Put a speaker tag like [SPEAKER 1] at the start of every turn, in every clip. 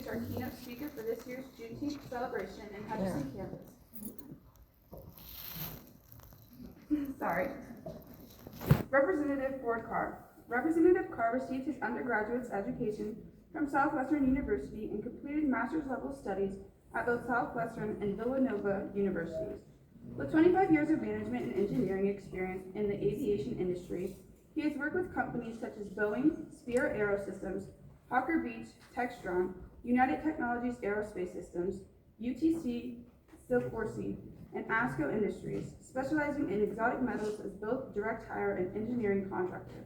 [SPEAKER 1] introduce our keynote speaker for this year's Juneteenth celebration in Hutchinson campus. Sorry. Representative Ford Carr. Representative Carr received his undergraduate's education from Southwestern University and completed master's level studies at both Southwestern and Villanova universities. With 25 years of management and engineering experience in the aviation industry, he has worked with companies such as Boeing, Spirit Aerosystems, Hawker Beach, Textron, United Technologies Aerospace Systems, UTC, Sikorsky, and ASCO Industries, specializing in exotic metals as both direct hire and engineering contractor.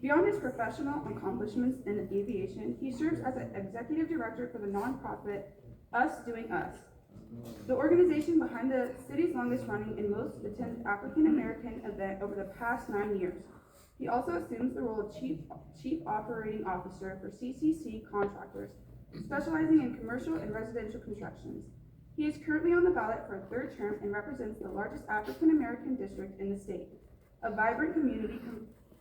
[SPEAKER 1] Beyond his professional accomplishments in aviation, he serves as an executive director for the nonprofit Us Doing Us, the organization behind the city's longest running and most attended African American event over the past 9 years. He also assumes the role of Chief Operating Officer for CCC Contractors, specializing in commercial and residential constructions. He is currently on the ballot for a third term and represents the largest African American district in the state, a vibrant community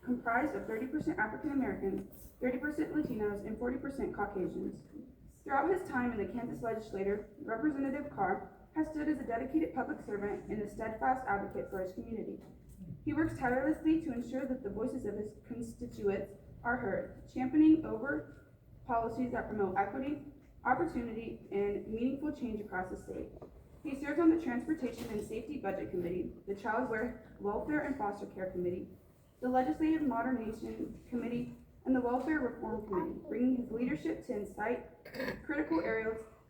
[SPEAKER 1] comprised of 30% African Americans, 30% Latinos, and 40% Caucasians. Throughout his time in the Kansas legislature, Representative Carr has stood as a dedicated public servant and a steadfast advocate for his community. He works tirelessly to ensure that the voices of his constituents are heard, championing over policies that promote equity, opportunity, and meaningful change across the state. He serves on the Transportation and Safety Budget Committee, the Child Welfare and Foster Care Committee, the Legislative Modernization Committee, and the Welfare Reform Committee, bringing his leadership to incite critical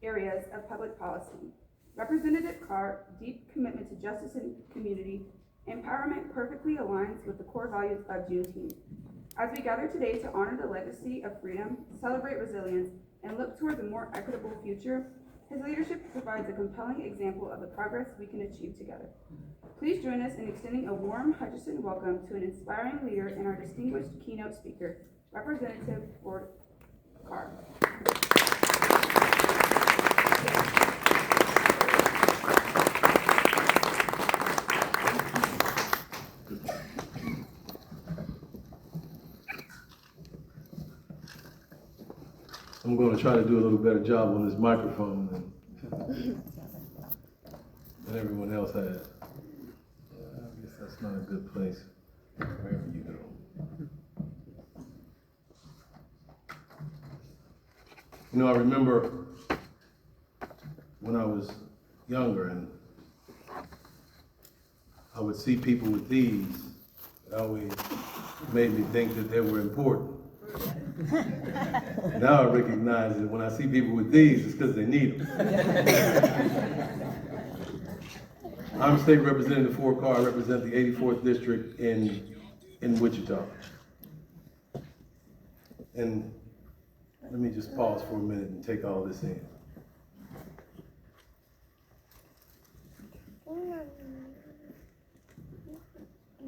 [SPEAKER 1] areas of public policy. Representative Carr's deep commitment to justice and community empowerment perfectly aligns with the core values of Juneteenth. As we gather today to honor the legacy of freedom, celebrate resilience, and look towards a more equitable future, his leadership provides a compelling example of the progress we can achieve together. Please join us in extending a warm Hutchinson welcome to an inspiring leader and our distinguished keynote speaker, Representative Ford Carr.
[SPEAKER 2] I'm going to try to do a little better job on this microphone than everyone else has. I guess that's not a good place, wherever you go. You know, I remember when I was younger and I would see people with these, it always made me think that they were important. Now I recognize that when I see people with these, it's because they need them. I'm State Representative Ford Carr. I represent the 84th District in Wichita. And let me just pause for a minute and take all this in.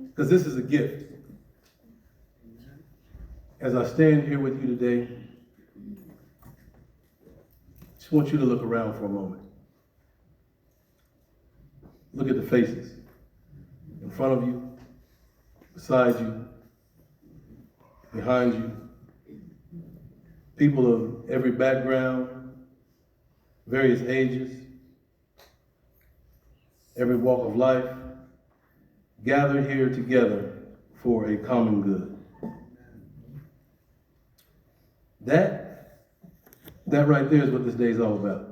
[SPEAKER 2] Because this is a gift. As I stand here with you today, I just want you to look around for a moment. Look at the faces in front of you, beside you, behind you. People of every background, various ages, every walk of life, gathered here together for a common good. That right there is what this day is all about.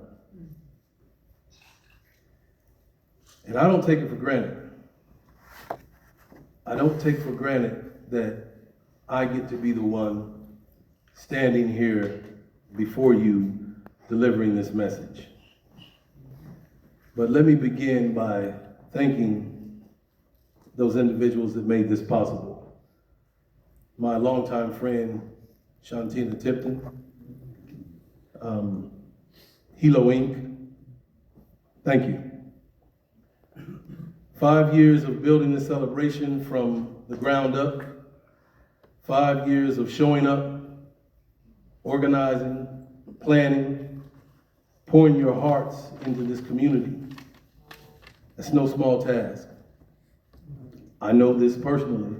[SPEAKER 2] And I don't take it for granted. I don't take for granted that I get to be the one standing here before you delivering this message. But let me begin by thanking those individuals that made this possible. My longtime friend, Shantina Tipton, Hilo Inc., thank you. 5 years of building this celebration from the ground up, 5 years of showing up, organizing, planning, pouring your hearts into this community. That's no small task. I know this personally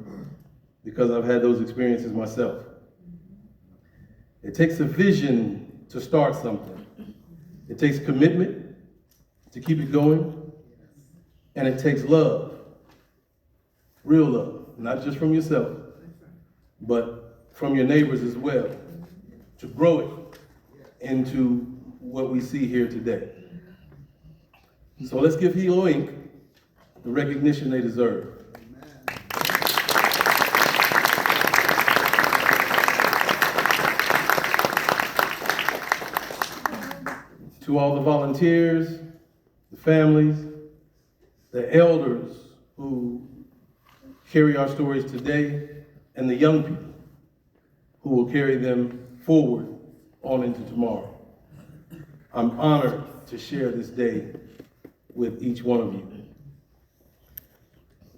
[SPEAKER 2] because I've had those experiences myself. It takes a vision to start something. It takes commitment to keep it going, and it takes love, real love, not just from yourself, but from your neighbors as well, to grow it into what we see here today. So let's give Hilo Inc. the recognition they deserve. To all the volunteers, the families, the elders who carry our stories today, and the young people who will carry them forward on into tomorrow. I'm honored to share this day with each one of you.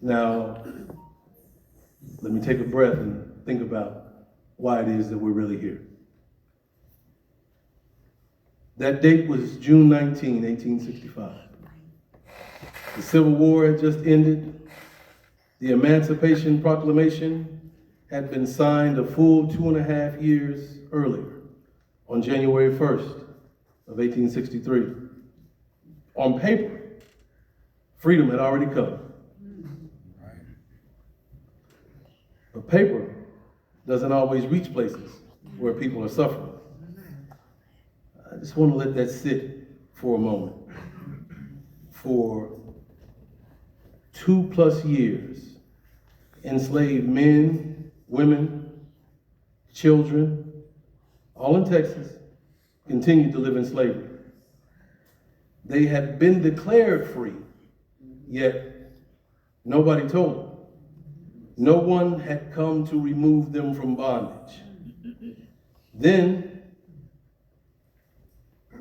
[SPEAKER 2] Now, let me take a breath and think about why it is that we're really here. That date was June 19, 1865. The Civil War had just ended. The Emancipation Proclamation had been signed a full 2.5 years earlier, on January 1st of 1863. On paper, freedom had already come. But paper doesn't always reach places where people are suffering. I just want to let that sit for a moment. For 2+ years, enslaved men, women, children, all in Texas, continued to live in slavery. They had been declared free, yet nobody told them. No one had come to remove them from bondage. Then,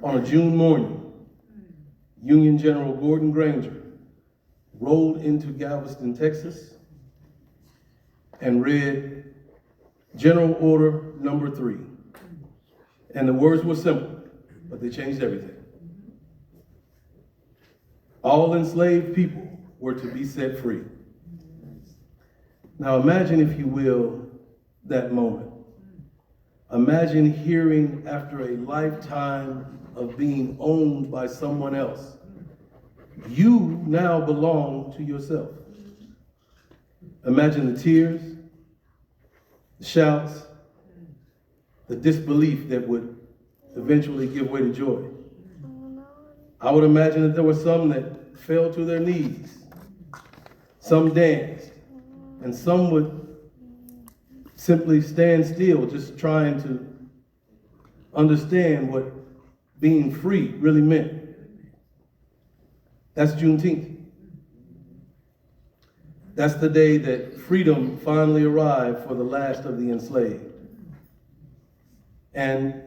[SPEAKER 2] on a June morning, Union General Gordon Granger rolled into Galveston, Texas, and read General Order Number 3. And the words were simple, but they changed everything. All enslaved people were to be set free. Now imagine, if you will, that moment. Imagine hearing, after a lifetime of being owned by someone else, you now belong to yourself. Imagine the tears, the shouts, the disbelief that would eventually give way to joy. I would imagine that there were some that fell to their knees, some danced, and some would simply stand still, just trying to understand what being free really meant. That's Juneteenth. That's the day that freedom finally arrived for the last of the enslaved. And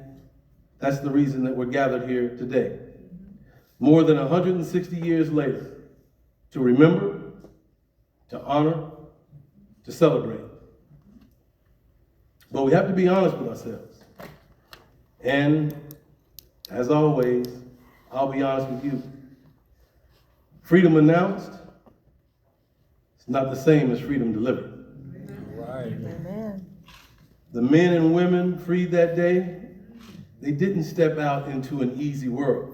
[SPEAKER 2] that's the reason that we're gathered here today. More than 160 years later, to remember, to honor, to celebrate. But we have to be honest with ourselves. And as always, I'll be honest with you. Freedom announced is not the same as freedom delivered.
[SPEAKER 3] Right. Amen.
[SPEAKER 2] The men and women freed that day, they didn't step out into an easy world.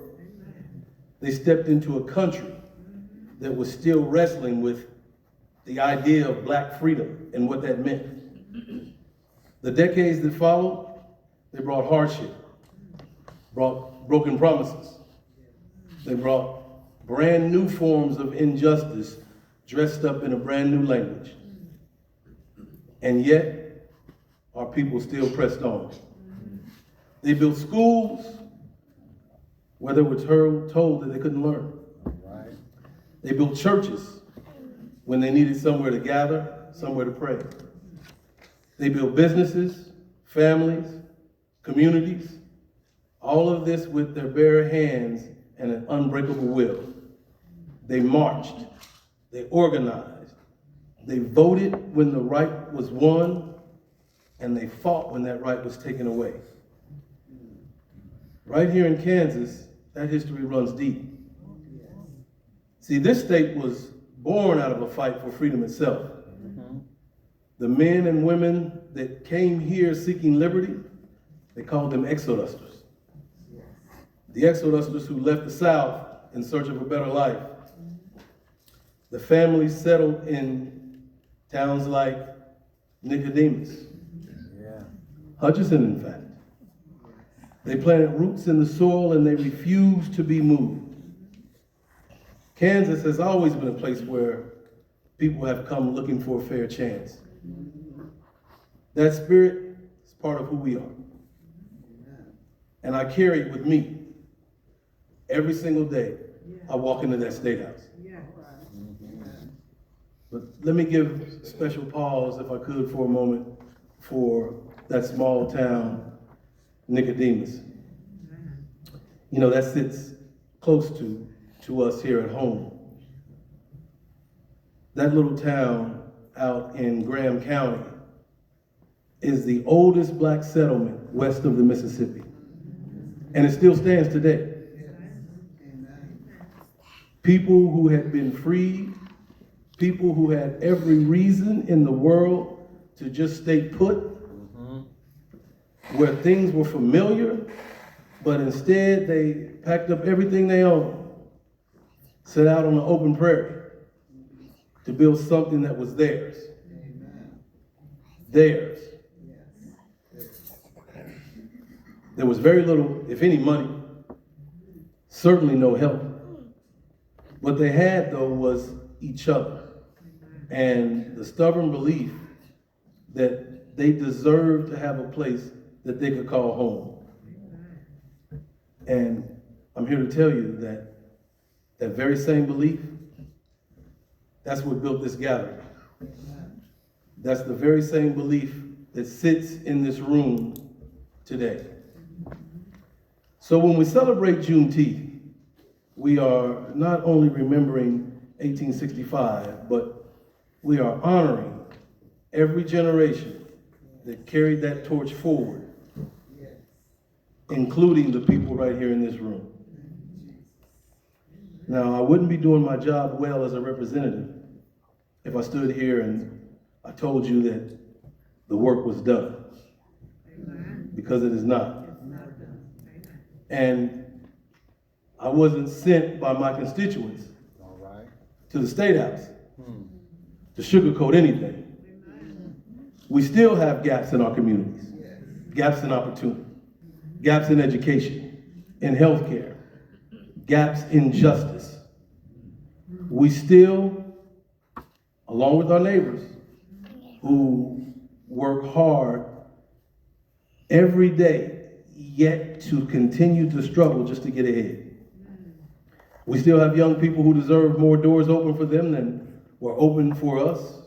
[SPEAKER 2] They stepped into a country that was still wrestling with the idea of black freedom and what that meant. The decades that followed, they brought hardship, brought broken promises. They brought brand new forms of injustice dressed up in a brand new language. And yet, our people still pressed on. They built schools where they were told that they couldn't learn.
[SPEAKER 3] Right.
[SPEAKER 2] They built churches when they needed somewhere to gather, somewhere to pray. They built businesses, families, communities, all of this with their bare hands and an unbreakable will. They marched, they organized, they voted when the right was won, and they fought when that right was taken away. Right here in Kansas, that history runs deep. See, this state was born out of a fight for freedom itself. The men and women that came here seeking liberty, they called them exodusters. the exodusters who left the South in search of a better life. The families settled in towns like Nicodemus, Hutchinson, in fact. They planted roots in the soil and they refused to be moved. Kansas has always been a place where people have come looking for a fair chance. That spirit is part of who we are. And I carry it with me every single day I walk into that State House. But let me give special pause, if I could, for a moment, for that small town, Nicodemus. You know, that sits close to us here at home. That little town out in Graham County is the oldest black settlement west of the Mississippi. And it still stands today. People who had been freed, people who had every reason in the world to just stay put, where things were familiar, but instead they packed up everything they owned, set out on the open prairie to build something that was theirs. Theirs. There was very little, if any, money, certainly no help. What they had, though, was each other and the stubborn belief that they deserved to have a place that they could call home. And I'm here to tell you that that very same belief, that's what built this gathering. That's the very same belief that sits in this room today. So when we celebrate Juneteenth, we are not only remembering 1865, but we are honoring every generation that carried that torch forward, including the people right here in this room. Now, I wouldn't be doing my job well as a representative if I stood here and I told you that the work was done, because it is not. And I wasn't sent by my constituents to the State House to sugarcoat anything. We still have gaps in our communities, gaps in opportunity, gaps in education, in healthcare, gaps in justice. We still, along with our neighbors who work hard every day, yet to continue to struggle just to get ahead. We still have young people who deserve more doors open for them than were open for us,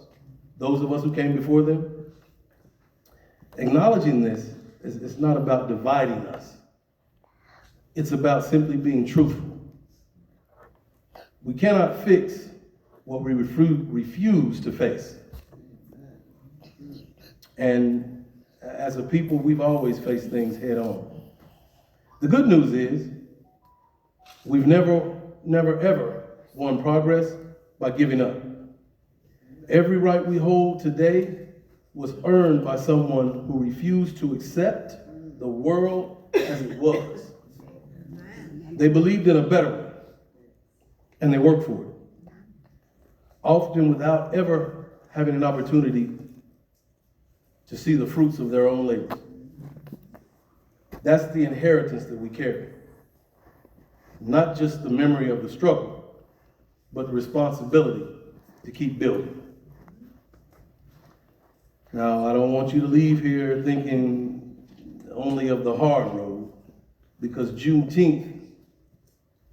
[SPEAKER 2] those of us who came before them. Acknowledging this is not about dividing us. It's about simply being truthful. We cannot fix what we refuse to face. And as a people, we've always faced things head on. The good news is we've never ever won progress by giving up. Every right we hold today was earned by someone who refused to accept the world as it was. They believed in a better way, and they worked for it, often without ever having an opportunity to see the fruits of their own labor. That's the inheritance that we carry. Not just the memory of the struggle, but the responsibility to keep building. Now, I don't want you to leave here thinking only of the hard road, because Juneteenth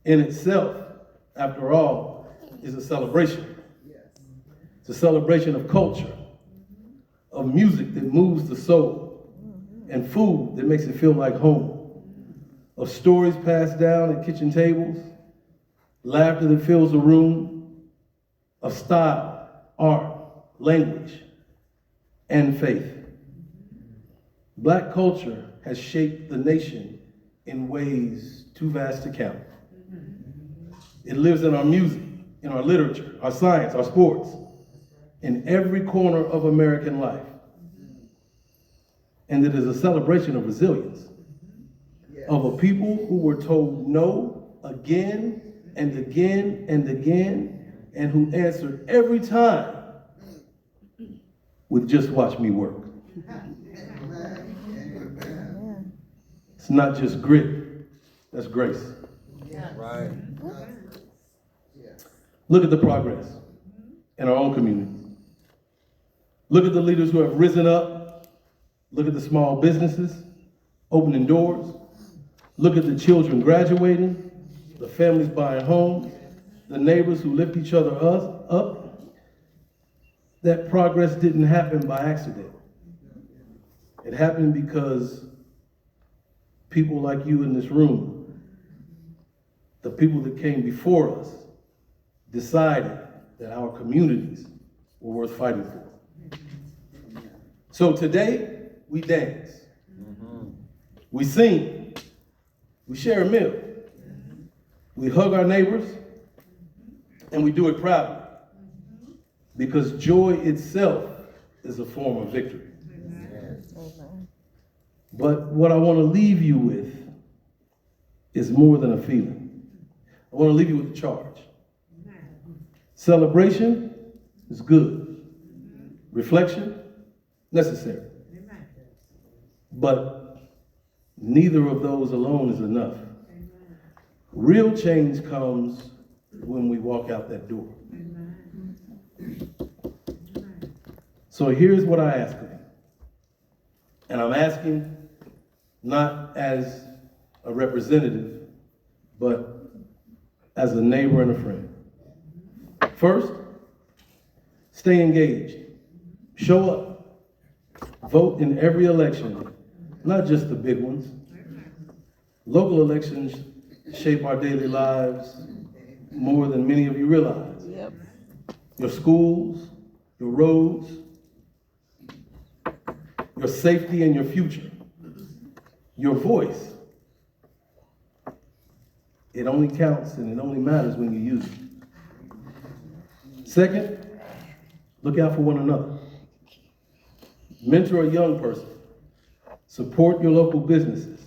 [SPEAKER 2] in itself, after all, is a celebration. It's a celebration of culture, of music that moves the soul, and food that makes it feel like home, of stories passed down at kitchen tables, laughter that fills the room, of style, art, language, and faith. Black culture has shaped the nation in ways too vast to count. It lives in our music, in our literature, our science, our sports, in every corner of American life. And it is a celebration of resilience. of a people who were told no again and again and again, and who answered every time with just watch me work. It's not just grit, that's grace.
[SPEAKER 3] Right.
[SPEAKER 2] Look at the progress in our own community. Look at the leaders who have risen up. Look at the small businesses opening doors. Look at the children graduating, the families buying homes, the neighbors who lift each other up. That progress didn't happen by accident. It happened because people like you in this room, the people that came before us, decided that our communities were worth fighting for. So today, we dance, we sing, we share a meal, we hug our neighbors, and we do it proudly. Because joy itself is a form of victory. But what I want to leave you with is more than a feeling. I want to leave you with a charge. Celebration is good. Reflection, necessary. But neither of those alone is enough. Real change comes when we walk out that door. So here's what I ask of you. And I'm asking not as a representative, but as a neighbor and a friend. First, stay engaged. Show up. Vote in every election, not just the big ones. Local elections shape our daily lives more than many of you realize.
[SPEAKER 4] Yep.
[SPEAKER 2] Your schools, your roads, your safety and your future, your voice. It only counts and it only matters when you use it. Second, look out for one another. Mentor a young person. Support your local businesses.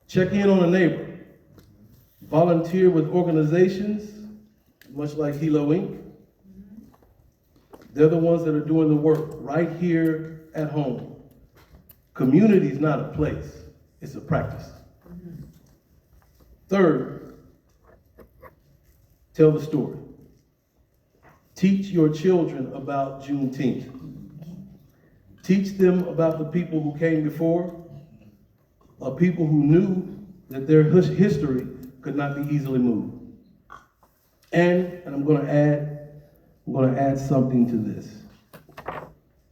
[SPEAKER 2] Check in on a neighbor. Volunteer with organizations, much like Hilo Inc. They're the ones that are doing the work right here at home. Community is not a place, it's a practice. Third, tell the story. Teach your children about Juneteenth. Teach them about the people who came before, a people who knew that their history could not be easily moved. And I'm going to add something to this.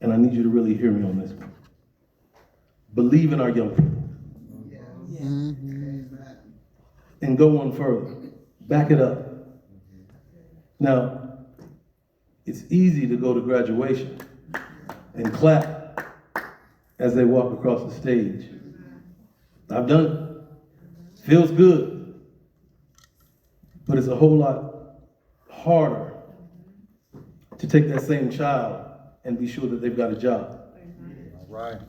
[SPEAKER 2] And I need you to really hear me on this one. Believe in our young people. And go one further. Back it up. Now, it's easy to go to graduation and clap as they walk across the stage. I've done it. Feels good. But it's a whole lot harder to take that same child and be sure that they've got a job.
[SPEAKER 3] All right.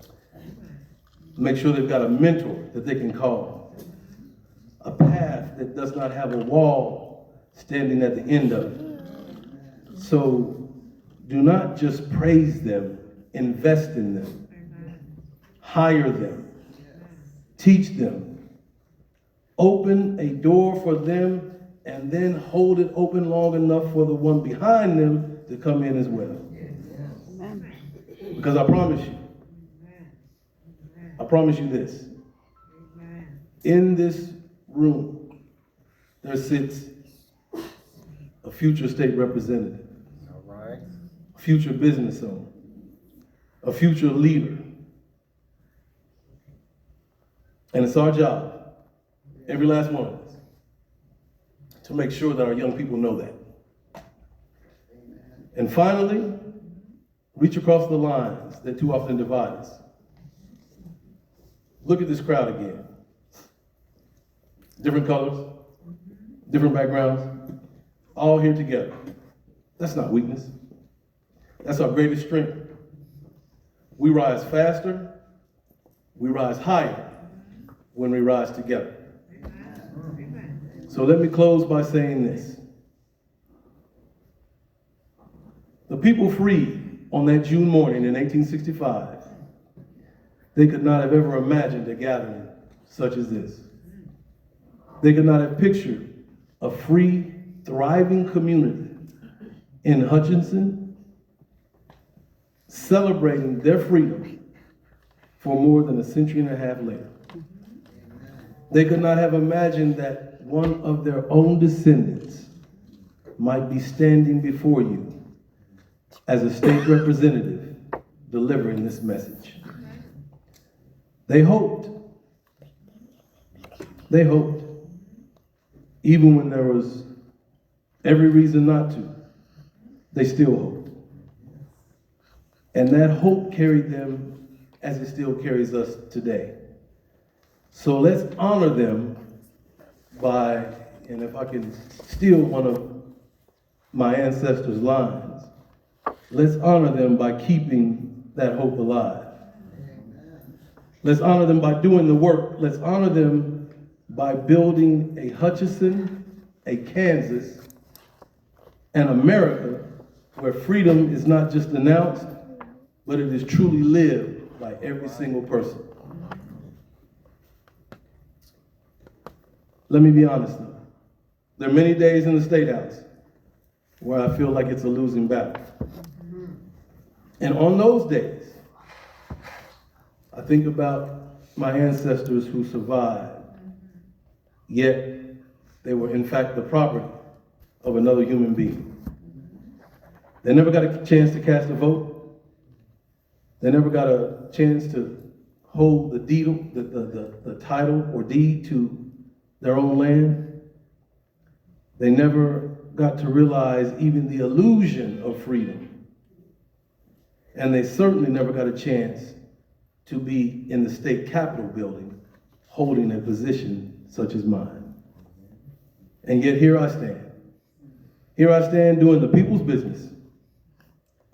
[SPEAKER 2] Make sure they've got a mentor that they can call. A path that does not have a wall standing at the end of it. So do not just praise them, invest in them. Hire them. Teach them. Open a door for them and then hold it open long enough for the one behind them to come in as well. Because I promise you this. In this room, there sits a future state representative,
[SPEAKER 3] All right.
[SPEAKER 2] a future business owner, a future leader. And it's our job, every last one of us, to make sure that our young people know that. And finally, reach across the lines that too often divide us. Look at this crowd again. Different colors, different backgrounds, all here together. That's not weakness. That's our greatest strength. We rise faster, we rise higher when we rise together. So let me close by saying this. The people freed on that June morning in 1865, they could not have ever imagined a gathering such as this. They could not have pictured a free, thriving community in Hutchinson celebrating their freedom for more than a century and a half later. They could not have imagined that one of their own descendants might be standing before you as a state representative delivering this message. They hoped, even when there was every reason not to, they still hoped. And that hope carried them as it still carries us today. So let's honor them by, and if I can steal one of my ancestors' lines, let's honor them by keeping that hope alive. Let's honor them by doing the work. Let's honor them by building a Hutchinson, a Kansas, and America where freedom is not just announced, but it is truly lived by every single person. Let me be honest though. There are many days in the State House where I feel like it's a losing battle. And on those days, I think about my ancestors who survived, yet they were in fact the property of another human being. They never got a chance to cast a vote. They never got a chance to hold the title or deed to their own land. They never got to realize even the illusion of freedom. And they certainly never got a chance to be in the state capitol building holding a position such as mine. And yet here I stand. Here I stand doing the people's business.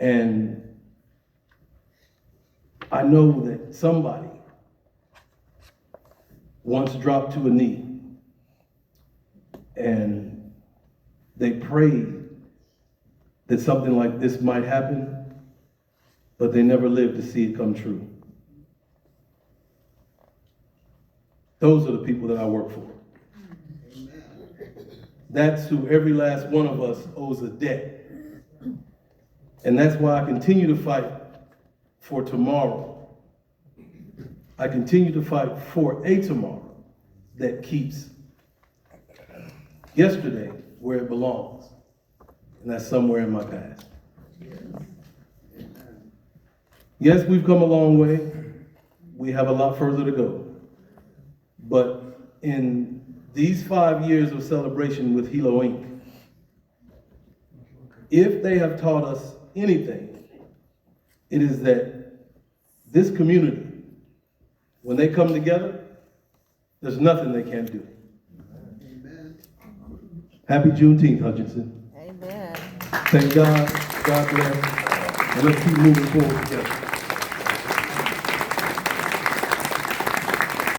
[SPEAKER 2] And I know that somebody once dropped to a knee and they prayed that something like this might happen, but they never lived to see it come true. Those are the people that I work for. That's who every last one of us owes a debt. And that's why I continue to fight for tomorrow. I continue to fight for a tomorrow that keeps yesterday where it belongs. And that's somewhere in my past. Yes, we've come a long way. We have a lot further to go. But in these 5 years of celebration with Hilo Inc., if they have taught us anything, it is that this community, when they come together, there's nothing they can't do. Amen. Happy Juneteenth, Hutchinson.
[SPEAKER 4] Amen.
[SPEAKER 2] Thank God. God bless. And let's keep moving forward together.